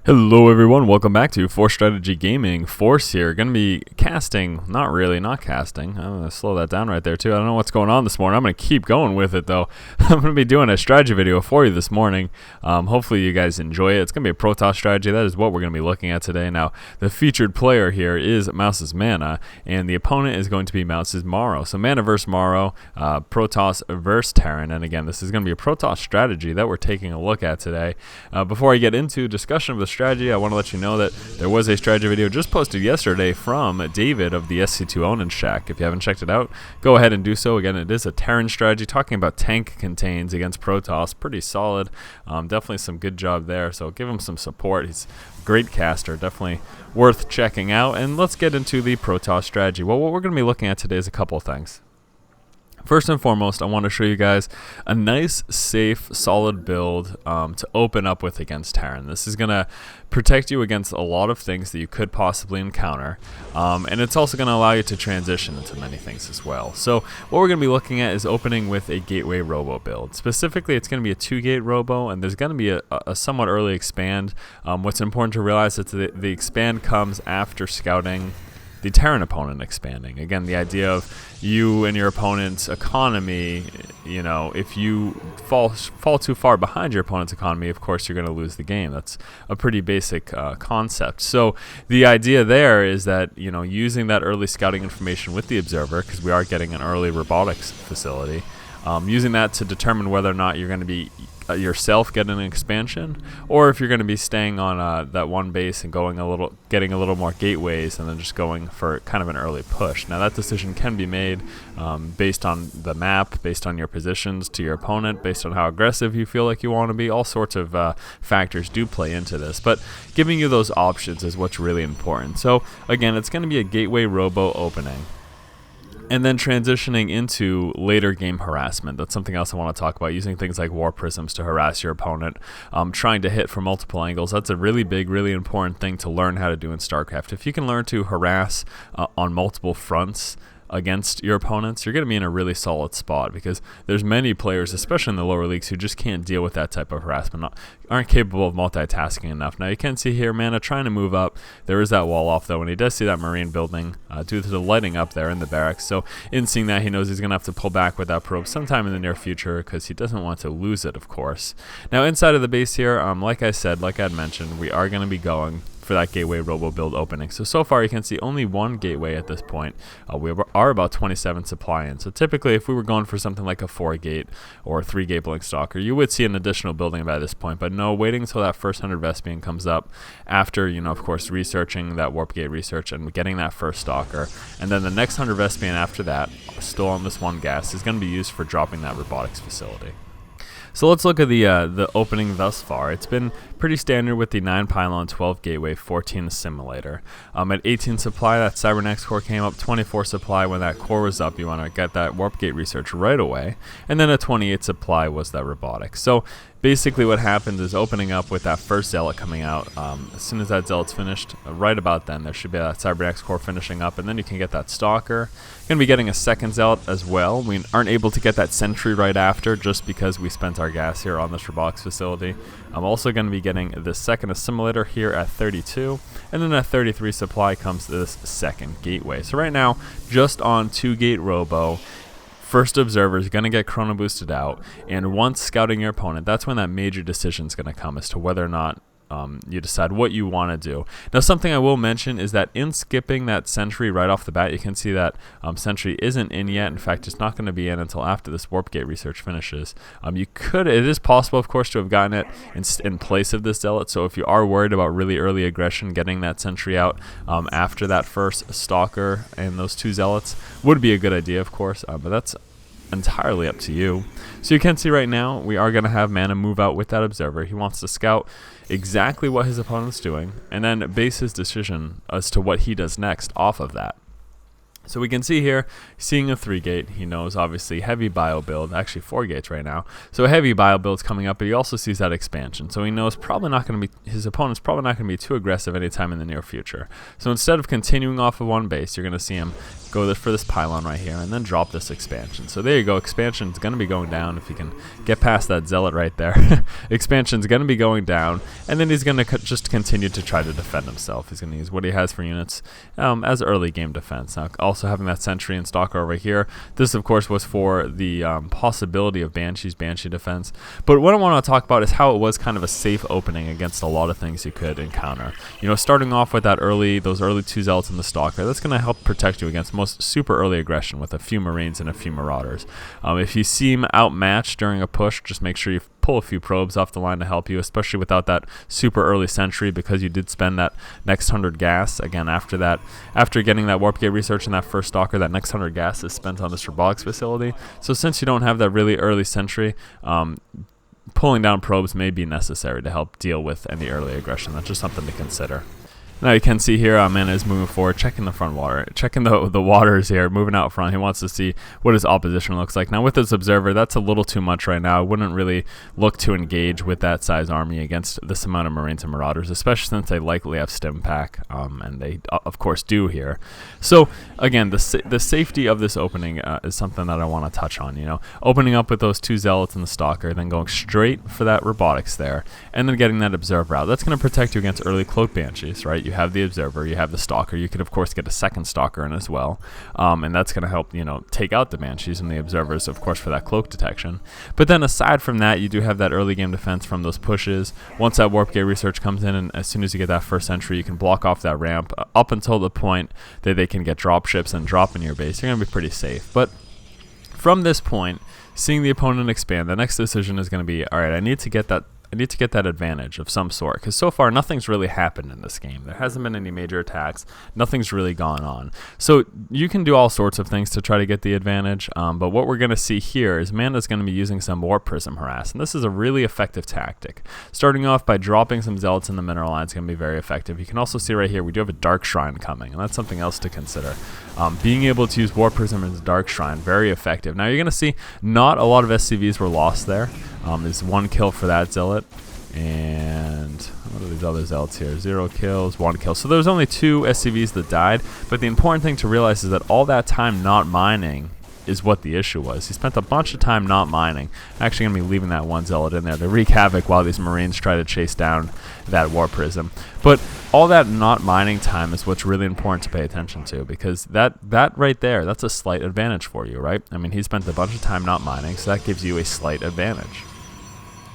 Hello everyone, welcome back to Force Strategy Gaming. Force here, going to be casting, not casting. I'm going to slow that down right there too. I don't know what's going on this morning. I'm going to keep going with it though. I'm going to be doing a strategy video for you this morning. Hopefully you guys enjoy it. It's going to be a Protoss strategy. That is what we're going to be looking at today. Now, the featured player here is Mouse's Mana, and the opponent is going to be Mouse's Morrow. So Mana versus Morrow, Protoss versus Terran. And again, this is going to be a Protoss strategy that we're taking a look at today. Before I get into discussion of the strategy, I want to let you know that there was a strategy video just posted yesterday from David of the SC2 Onin Shack. If you haven't checked it out, go ahead and do so. Again, it is a Terran strategy talking about tank contains against Protoss. Pretty solid. Definitely some good job there, so give him some support. He's a great caster, definitely worth checking out. And let's get into the Protoss strategy. Well, what we're going to be looking at today is a couple of things. First and foremost, I want to show you guys a nice, safe, solid build to open up with against Terran. This is going to protect you against a lot of things that you could possibly encounter, and it's also going to allow you to transition into many things as well. So what we're going to be looking at is opening with a Gateway Robo build. Specifically, it's going to be a 2-gate Robo, and there's going to be a somewhat early expand. What's important to realize is that the expand comes after scouting the Terran opponent expanding. Again, the idea of you and your opponent's economy, you know, if you fall too far behind your opponent's economy, of course you're going to lose the game. That's a pretty basic concept. So the idea there is that, you know, using that early scouting information with the observer, because we are getting an early robotics facility, using that to determine whether or not you're going to be yourself getting an expansion, or if you're going to be staying on that one base and getting a little more gateways, and then just going for kind of an early push. Now that decision can be made based on the map, based on your positions to your opponent, based on how aggressive you feel like you want to be. All sorts of factors do play into this, but giving you those options is what's really important. So again, it's going to be a Gateway Robo opening, and then transitioning into later game harassment. That's something else I want to talk about, using things like war prisms to harass your opponent, trying to hit from multiple angles. That's a really big, really important thing to learn how to do in StarCraft. If you can learn to harass on multiple fronts against your opponents, you're going to be in a really solid spot, because there's many players, especially in the lower leagues, who just can't deal with that type of harassment, aren't capable of multitasking enough. Now you can see here Mana trying to move up. There is that wall off though, and he does see that marine building due to the lighting up there in the barracks. So in seeing that, he knows he's going to have to pull back with that probe sometime in the near future, because he doesn't want to lose it, of course. Now inside of the base here, like I had mentioned, we are going to be going for that Gateway Robo build opening. So far you can see only one gateway at this point. We are about 27 supply in. So typically if we were going for something like a 4-gate or a 3-gate Blink Stalker, you would see an additional building by this point. But no, waiting until that first 100 Vespian comes up after, you know, of course, researching that Warp Gate research and getting that first Stalker. And then the next 100 Vespian after that, still on this one gas, is going to be used for dropping that Robotics Facility. So let's look at the opening thus far. It's been pretty standard with the 9 Pylon, 12 Gateway, 14 Assimilator. At 18 supply, that Cybernetics Core came up. 24 supply, when that core was up, you want to get that Warp Gate research right away. And then at 28 supply was that Robotics. So basically what happens is opening up with that first Zealot coming out. As soon as that Zealot's finished, right about then, there should be that Cybernetics Core finishing up, and then you can get that Stalker. Going to be getting a second Zealot as well. We aren't able to get that Sentry right after, just because we spent our gas here on this Robotics Facility. I'm also going to be getting the second Assimilator here at 32, and then at 33 supply comes this second Gateway. So right now, just on 2-gate Robo, first observer is going to get chrono boosted out, and once scouting your opponent, that's when that major decision is going to come as to whether or not you decide what you want to do. Now, something I will mention is that in skipping that Sentry right off the bat, you can see that Sentry isn't in yet. In fact, it's not going to be in until after this Warp Gate research finishes. It is possible, of course, to have gotten it in place of this Zealot. So if you are worried about really early aggression, getting that Sentry out after that first Stalker and those 2 Zealots would be a good idea, of course, but that's entirely up to you. So you can see right now we are going to have Mana move out with that observer. He wants to scout exactly what his opponent's doing and then base his decision as to what he does next off of that. So we can see here, seeing a 3-gate, he knows obviously heavy bio build, actually 4 gates right now. So a heavy bio build's coming up, but he also sees that expansion. So he knows his opponent's probably not going to be too aggressive anytime in the near future. So instead of continuing off of one base, you're going to see him go for this pylon right here, and then drop this expansion. So there you go. Expansion's going to be going down if you can get past that zealot right there. Expansion's going to be going down, and then he's going to just continue to try to defend himself. He's going to use what he has for units as early game defense. Now, also having that sentry and stalker over here. This, of course, was for the possibility of Banshee defense. But what I want to talk about is how it was kind of a safe opening against a lot of things you could encounter. You know, starting off with those early 2 zealots in the stalker, that's going to help protect you against most super early aggression with a few marines and a few marauders. If you seem outmatched during a push, just make sure you pull a few probes off the line to help you, especially without that super early sentry, because you did spend that next 100 gas. Again, after getting that warp gate research in that first stalker, that next 100 gas is spent on this robotics facility. So since you don't have that really early sentry, pulling down probes may be necessary to help deal with any early aggression. That's just something to consider. Now you can see here, Mana is moving forward, checking the front water, checking the waters here, moving out front. He wants to see what his opposition looks like. Now with this observer, that's a little too much right now. I wouldn't really look to engage with that size army against this amount of marines and marauders, especially since they likely have stim pack, and they of course do here. So again, the safety of this opening is something that I want to touch on. You know, opening up with those 2 zealots and the stalker, then going straight for that robotics there, and then getting that observer out. That's going to protect you against early cloak banshees, right? You have the observer, you have the stalker. You could of course get a second stalker in as well, and that's going to help, you know, take out the banshees and the observers, of course, for that cloak detection. But then aside from that, you do have that early game defense from those pushes. Once that warp gate research comes in, and as soon as you get that first sentry, you can block off that ramp up until the point that they can get drop ships and drop in your base. You're going to be pretty safe. But from this point, seeing the opponent expand, the next decision is going to be, all right, I need to get that advantage of some sort, because so far nothing's really happened in this game. There hasn't been any major attacks. Nothing's really gone on. So you can do all sorts of things to try to get the advantage, but what we're going to see here is Mana's going to be using some more Prism Harass, and this is a really effective tactic. Starting off by dropping some zealots in the mineral line is going to be very effective. You can also see right here we do have a Dark Shrine coming, and that's something else to consider. Being able to use War Prism as Dark Shrine, very effective. Now you're going to see not a lot of SCVs were lost there. There's 1 kill for that zealot, and what are these other zealots here? 0 kills, 1 kill. So there's only 2 SCVs that died, but the important thing to realize is that all that time not mining is what the issue was. He spent a bunch of time not mining. Actually going to be leaving that 1 zealot in there to wreak havoc while these marines try to chase down that war prism. But all that not mining time is what's really important to pay attention to, because that right there, that's a slight advantage for you, right? I mean, he spent a bunch of time not mining, so that gives you a slight advantage.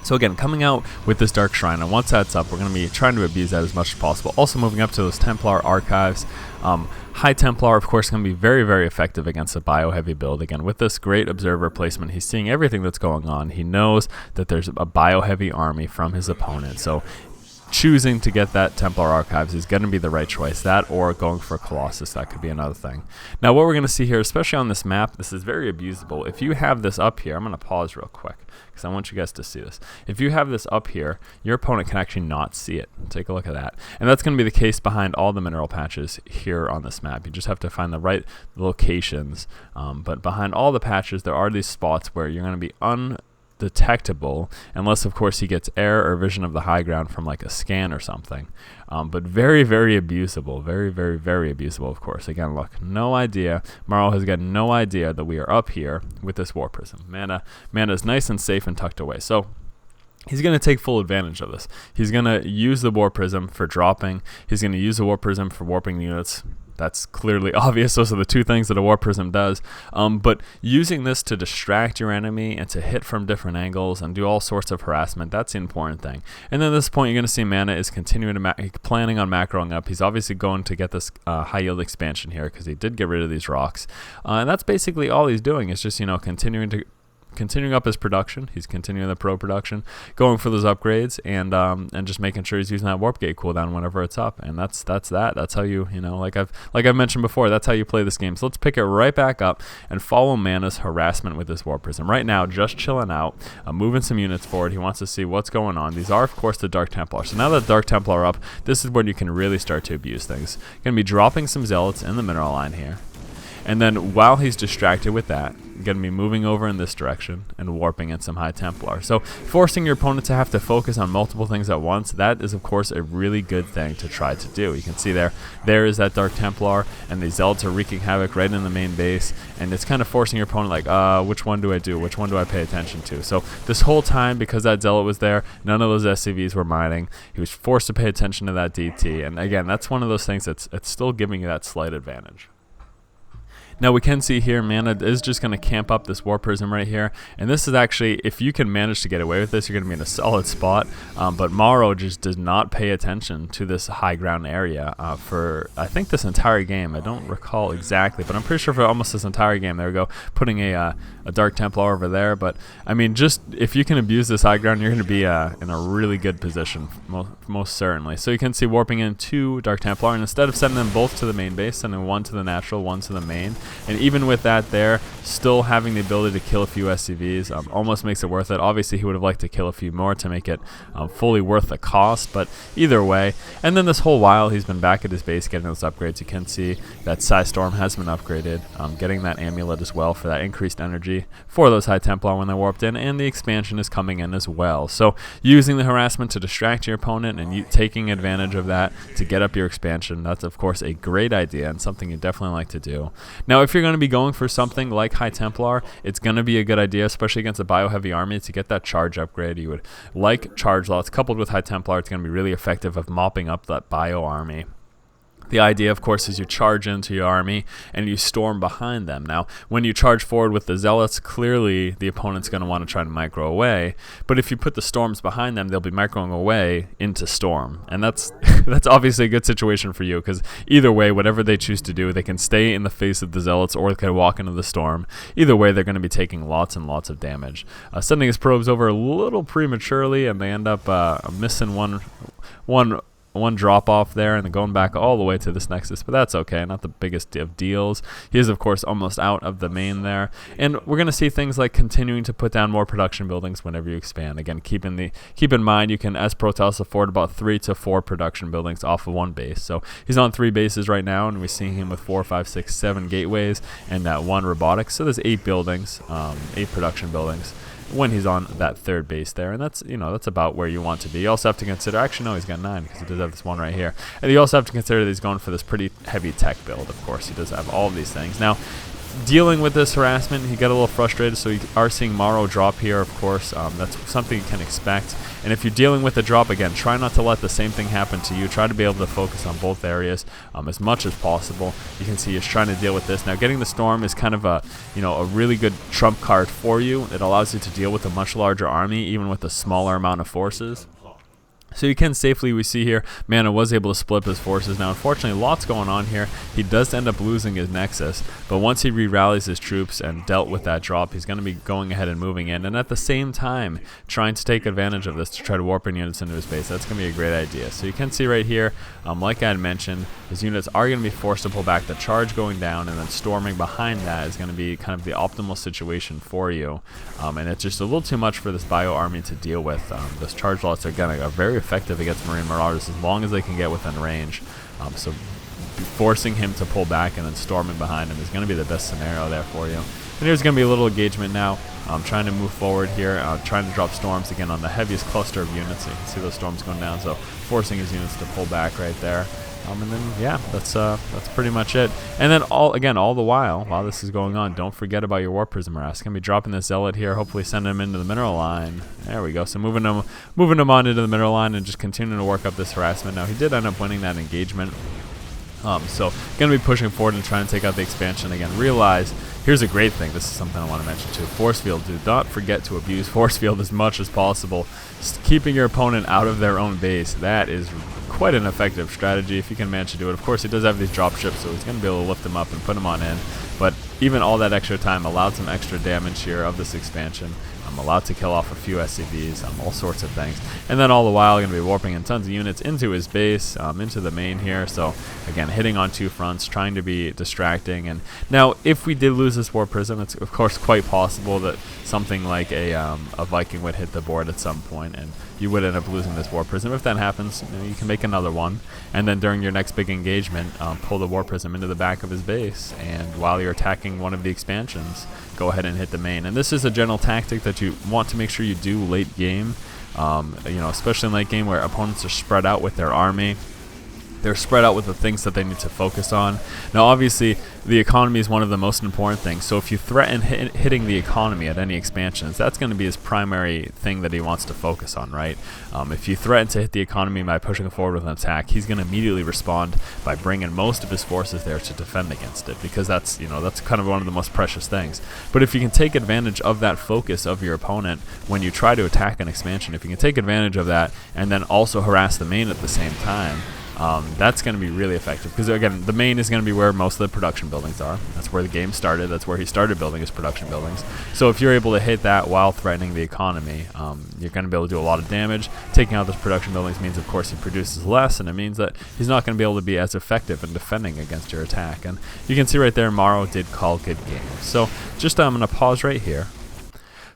So again, coming out with this Dark Shrine, and once that's up, we're going to be trying to abuse that as much as possible. Also moving up to those Templar archives. High Templar, of course, going to be very, very effective against a bio-heavy build. Again, with this great observer placement, he's seeing everything that's going on. He knows that there's a bio-heavy army from his opponent. So choosing to get that Templar Archives is going to be the right choice. That or going for Colossus, that could be another thing. Now what we're going to see here, especially on this map, this is very abusable. If you have this up here, I'm going to pause real quick because I want you guys to see this. If you have this up here, your opponent can actually not see it. Take a look at that. And that's going to be the case behind all the mineral patches here on this map. You just have to find the right locations. But behind all the patches, there are these spots where you're going to be undetectable, unless of course he gets air or vision of the high ground from like a scan or something. But very, very abusable. Very, very, very abusable, of course. Again, look, no idea. Morrow has got no idea that we are up here with this War Prism. Mana is nice and safe and tucked away. So he's going to take full advantage of this. He's going to use the War Prism for dropping. He's going to use the War Prism for warping units. That's clearly obvious. Those are the two things that a War Prism does. But using this to distract your enemy and to hit from different angles and do all sorts of harassment, that's the important thing. And then at this point, you're going to see Mana is continuing to planning on macroing up. He's obviously going to get this high yield expansion here because he did get rid of these rocks. And that's basically all he's doing is just, continuing up his production. He's continuing the pro production, going for those upgrades, and just making sure he's using that warp gate cooldown whenever it's up. And that's that. That's how you like I've mentioned before, that's how you play this game. So let's pick it right back up and follow Mana's harassment with this War Prism. Right now, just chilling out, moving some units forward. He wants to see what's going on. These are, of course, the Dark Templar. So now that Dark Templar are up, this is when you can really start to abuse things. Going to be dropping some Zealots in the mineral line here. And then while he's distracted with that, going to be moving over in this direction and warping in some High Templar. So forcing your opponent to have to focus on multiple things at once, that is of course a really good thing to try to do. You can see there is that Dark Templar, and the Zealots are wreaking havoc right in the main base, and it's kind of forcing your opponent like, which one do I do? Which one do I pay attention to? So this whole time, because that Zealot was there, none of those SCVs were mining. He was forced to pay attention to that DT, and again, that's one of those things that's still giving you that slight advantage. Now we can see here, Mana is just going to camp up this War Prism right here, and this is actually, if you can manage to get away with this, you're going to be in a solid spot, but Morrow just does not pay attention to this high ground area for, I think, this entire game. I don't recall exactly, but I'm pretty sure for almost this entire game. There we go, putting a Dark Templar over there, but I mean, just if you can abuse this high ground, you're going to be in a really good position, most certainly. So you can see warping in 2 Dark Templar, and instead of sending them both to the main base, sending 1 to the natural, 1 to the main. And even with that there, still having the ability to kill a few SCVs almost makes it worth it. Obviously, he would have liked to kill a few more to make it fully worth the cost, but either way. And then this whole while, he's been back at his base getting those upgrades. You can see that Storm has been upgraded, getting that amulet as well for that increased energy for those High Templar when they're warped in, and the expansion is coming in as well. So using the harassment to distract your opponent and you taking advantage of that to get up your expansion, that's of course a great idea and something you definitely like to do. Now, if you're going to be going for something like High Templar, it's going to be a good idea, especially against a bio-heavy army, to get that charge upgrade. You would like charge lots coupled with High Templar. It's going to be really effective of mopping up that bio army. The idea, of course, is you charge into your army and you storm behind them. Now, when you charge forward with the Zealots, clearly the opponent's going to want to try to micro away. But if you put the Storms behind them, they'll be microing away into Storm. And that's obviously a good situation for you, because either way, whatever they choose to do, they can stay in the face of the Zealots or they can walk into the Storm. Either way, they're going to be taking lots and lots of damage. Sending his probes over a little prematurely, and they end up missing one drop off there and then going back all the way to this nexus, but that's okay, not the biggest of deals. He is of course almost out of the main there, and we're going to see things like continuing to put down more production buildings whenever you expand. Again, keep in mind you can, as Protoss, afford about 3 to 4 production buildings off of one base. So he's on 3 bases right now, and we see him with 4, 5, 6, 7 gateways and that 1 robotics. So there's 8 buildings, 8 production buildings when he's on that 3rd base there, and that's about where you want to be. You also have to consider, actually no, he's got 9 because he does have this one right here, and you also have to consider that he's going for this pretty heavy tech build. Of course, he does have all of these things. Now, dealing with this harassment, he got a little frustrated, so you are seeing Morrow drop here, of course. That's something you can expect. And if you're dealing with a drop, again, try not to let the same thing happen to you. Try to be able to focus on both areas as much as possible. You can see he's trying to deal with this. Now, getting the Storm is kind of a really good trump card for you. It allows you to deal with a much larger army, even with a smaller amount of forces. So you can safely, we see here, Mana was able to split his forces. Now, unfortunately, lots going on here. He does end up losing his Nexus, but once he re-rallies his troops and dealt with that drop, he's going to be going ahead and moving in, and at the same time, trying to take advantage of this to try to warp in units into his base. That's going to be a great idea. So you can see right here, like I had mentioned, his units are going to be forced to pull back. The charge going down and then storming behind that is going to be kind of the optimal situation for you, and it's just a little too much for this bio army to deal with. Those charge lots are going to go very effective against Marine Marauders as long as they can get within range. So forcing him to pull back and then storming behind him is going to be the best scenario there for you. And there's going to be a little engagement now. Trying to move forward here, trying to drop storms again on the heaviest cluster of units. So you can see those storms going down, so forcing his units to pull back right there. And then yeah, that's pretty much it. And then all the while this is going on, don't forget about your War Prism Harass. Gonna be dropping this Zealot here, hopefully sending him into the mineral line. There we go. So moving him on into the mineral line and just continuing to work up this harassment. Now he did end up winning that engagement. So going to be pushing forward and trying to take out the expansion again. Realize, here's a great thing. This is something I want to mention too. Force field. Do not forget to abuse force field as much as possible. Just keeping your opponent out of their own base. That is quite an effective strategy if you can manage to do it. Of course, he does have these drop ships, so he's going to be able to lift them up and put them on in. But even all that extra time allowed some extra damage here of this expansion. I'm allowed to kill off a few SCVs, all sorts of things. And then all the while, going to be warping in tons of units into his base, into the main here. So again, hitting on two fronts, trying to be distracting. And now, if we did lose this Warp Prism, it's of course quite possible that something like a Viking would hit the board at some point, and you would end up losing this Warp Prism. If that happens, you can make another one, and then during your next big engagement, pull the Warp Prism into the back of his base, and while you're attacking one of the expansions, go ahead and hit the main. And this is a general tactic that you want to make sure you do late game, especially in late game where opponents are spread out with their army. They're spread out with the things that they need to focus on. Now, obviously, the economy is one of the most important things. So if you threaten hitting the economy at any expansions, that's going to be his primary thing that he wants to focus on, right? If you threaten to hit the economy by pushing forward with an attack, he's going to immediately respond by bringing most of his forces there to defend against it, because that's kind of one of the most precious things. But if you can take advantage of that focus of your opponent when you try to attack an expansion, if you can take advantage of that and then also harass the main at the same time, that's going to be really effective, because again, the main is going to be where most of the production buildings are. That's where the game started. That's where he started building his production buildings. So if you're able to hit that while threatening the economy, you're going to be able to do a lot of damage. Taking out those production buildings means, of course, he produces less, and it means that he's not going to be able to be as effective in defending against your attack. And you can see right there, Morrow did call good games. So just I'm going to pause right here.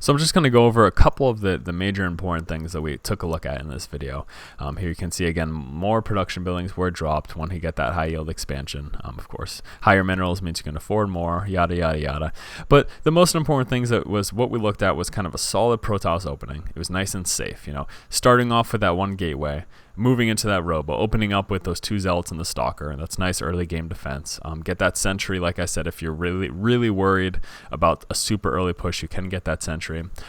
So I'm just going to go over a couple of the major important things that we took a look at in this video. Here you can see, again, more production buildings were dropped when he got that high yield expansion. Of course, higher minerals means you can afford more, yada, yada, yada. But the most important things that was what we looked at was kind of a solid Protoss opening. It was nice and safe, starting off with that one gateway, moving into that Robo, opening up with those two Zealots and the Stalker, and that's nice early game defense. Get that Sentry, like I said, if you're really, really worried about a super early push, you can get that Sentry.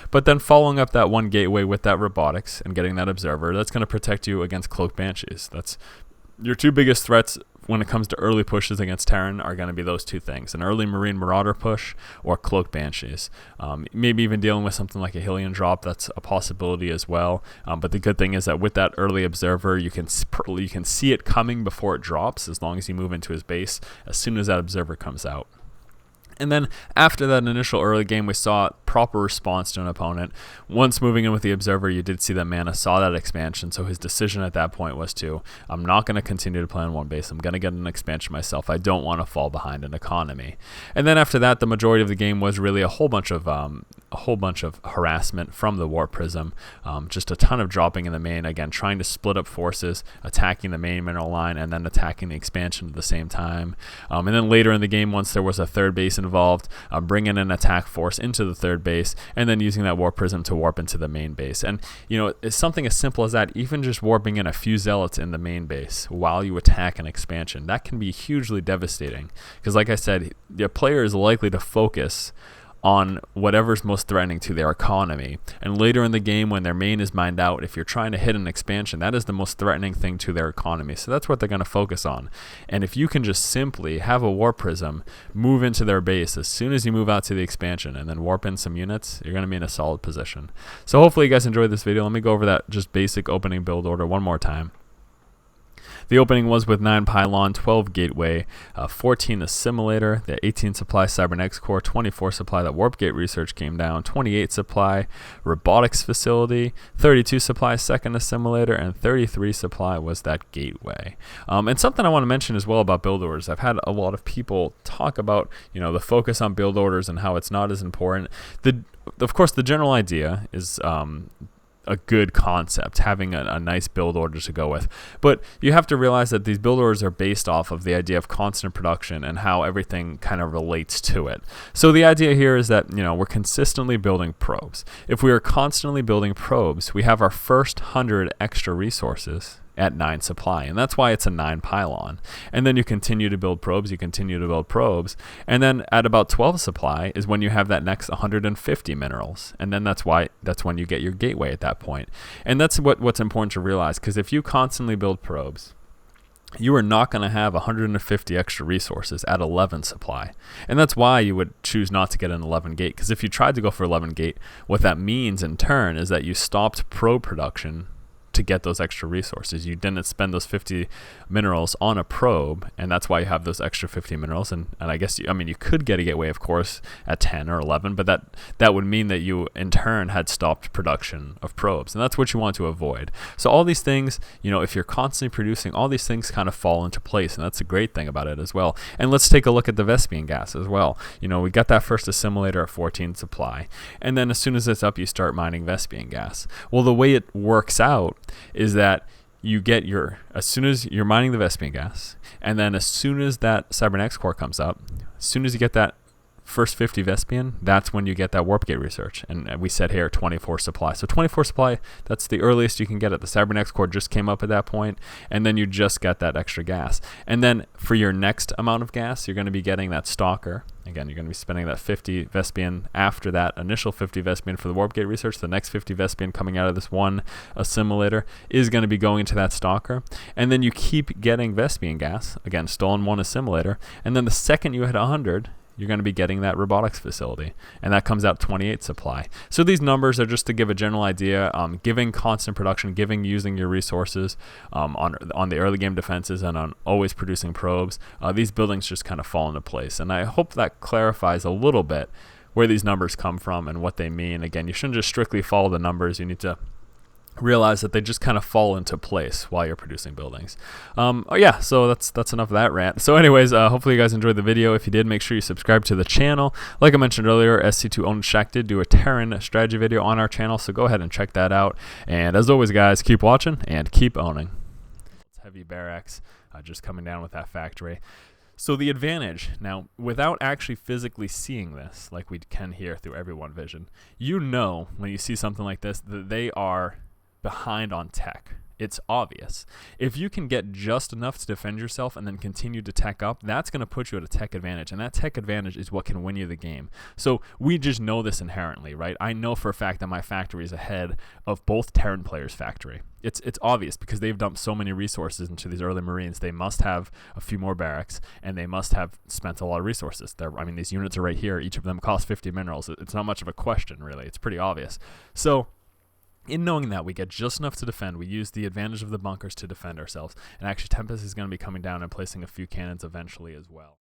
But then following up that one gateway with that Robotics and getting that Observer, that's going to protect you against Cloak Banshees. That's your two biggest threats when it comes to early pushes against Terran are going to be those two things: an early Marine Marauder push or Cloak Banshees. Maybe even dealing with something like a Hylian drop, that's a possibility as well. But the good thing is that with that early Observer, you can see it coming before it drops, as long as you move into his base as soon as that Observer comes out. And then after that initial early game, we saw proper response to an opponent. Once moving in with the Observer, you did see that Mana saw that expansion, so his decision at that point was I'm not going to continue to play on one base. I'm going to get an expansion myself. I don't want to fall behind an economy. And then after that, the majority of the game was really a whole bunch of harassment from the Warp Prism, just a ton of dropping in the main, again, trying to split up forces, attacking the main mineral line, and then attacking the expansion at the same time. And then later in the game, once there was a third base involved, bringing an attack force into the third base, and then using that Warp Prism to warp into the main base. And it's something as simple as that, even just warping in a few Zealots in the main base while you attack an expansion, that can be hugely devastating, because like I said, the player is likely to focus on whatever's most threatening to their economy. And later in the game, when their main is mined out, if you're trying to hit an expansion, that is the most threatening thing to their economy. So that's what they're going to focus on. And if you can just simply have a Warp Prism move into their base as soon as you move out to the expansion and then warp in some units, you're going to be in a solid position. So hopefully you guys enjoyed this video. Let me go over that just basic opening build order one more time. The opening was with 9 Pylon, 12 Gateway, 14 Assimilator, the 18 supply Cybernetics Core, 24 supply that Warp Gate Research came down, 28 supply Robotics Facility, 32 supply second Assimilator, and 33 supply was that Gateway. And something I want to mention as well about build orders. I've had a lot of people talk about the focus on build orders and how it's not as important. Of course, the general idea is a good concept, having a nice build order to go with. But you have to realize that these build orders are based off of the idea of constant production and how everything kind of relates to it. So the idea here is that, we're consistently building probes. If we are constantly building probes, we have our first 100 extra resources at 9 supply, and that's why it's a 9 Pylon. And then you continue to build probes, and then at about 12 supply is when you have that next 150 minerals, and then that's when you get your gateway at that point. And that's what's important to realize, because if you constantly build probes, you are not going to have 150 extra resources at 11 supply. And that's why you would choose not to get an 11 gate, because if you tried to go for 11 gate, what that means in turn is that you stopped probe production to get those extra resources. You didn't spend those 50 minerals on a probe, and that's why you have those extra 50 minerals. And I guess, I mean, you could get a gateway, of course, at 10 or 11, but that would mean that you, in turn, had stopped production of probes, and that's what you want to avoid. So all these things, you know, if you're constantly producing, all these things kind of fall into place, and that's a great thing about it as well. And let's take a look at the Vespian gas as well. You know, we got that first assimilator at 14 supply, and then as soon as it's up, you start mining Vespian gas. Well, the way it works out is that you get as soon as you're mining the Vespian gas, and then as soon as that Cybernetics Core comes up, as soon as you get that first 50 Vespian, that's when you get that warp gate research. And we said here 24 supply. So 24 supply, that's the earliest you can get it. The Cybernetics Core just came up at that point, and then you just got that extra gas. And then for your next amount of gas, you're going to be getting that stalker. Again, you're going to be spending that 50 Vespian after that initial 50 Vespian for the warp gate research. The next 50 Vespian coming out of this one assimilator is going to be going to that stalker. And then you keep getting Vespian gas, again, still in one assimilator. And then the second you hit 100, you're going to be getting that Robotics Facility, and that comes out 28 supply. So these numbers are just to give a general idea, giving constant production, using your resources on the early game defenses and on always producing probes. These buildings just kind of fall into place, and I hope that clarifies a little bit where these numbers come from and what they mean. Again, you shouldn't just strictly follow the numbers. You need to realize that they just kind of fall into place while you're producing buildings. Yeah, so that's enough of that rant. So anyways, hopefully you guys enjoyed the video. If you did, make sure you subscribe to the channel. Like I mentioned earlier, SC2 Owned Shack did do a Terran strategy video on our channel, so go ahead and check that out. And as always, guys, keep watching and keep owning. It's heavy barracks just coming down with that factory. So the advantage, now, without actually physically seeing this, like we can here through everyone vision, you know when you see something like this that they are behind on tech. It's obvious. If you can get just enough to defend yourself and then continue to tech up, that's going to put you at a tech advantage, and that tech advantage is what can win you the game. So we just know this inherently, right? I know for a fact that my factory is ahead of both Terran players' factory. It's obvious because they've dumped so many resources into these early Marines. They must have a few more barracks, and they must have spent a lot of resources. I mean, these units are right here. Each of them costs 50 minerals. It's not much of a question, really. It's pretty obvious. So in knowing that we get just enough to defend, we use the advantage of the bunkers to defend ourselves. And actually, Tempest is going to be coming down and placing a few cannons eventually as well.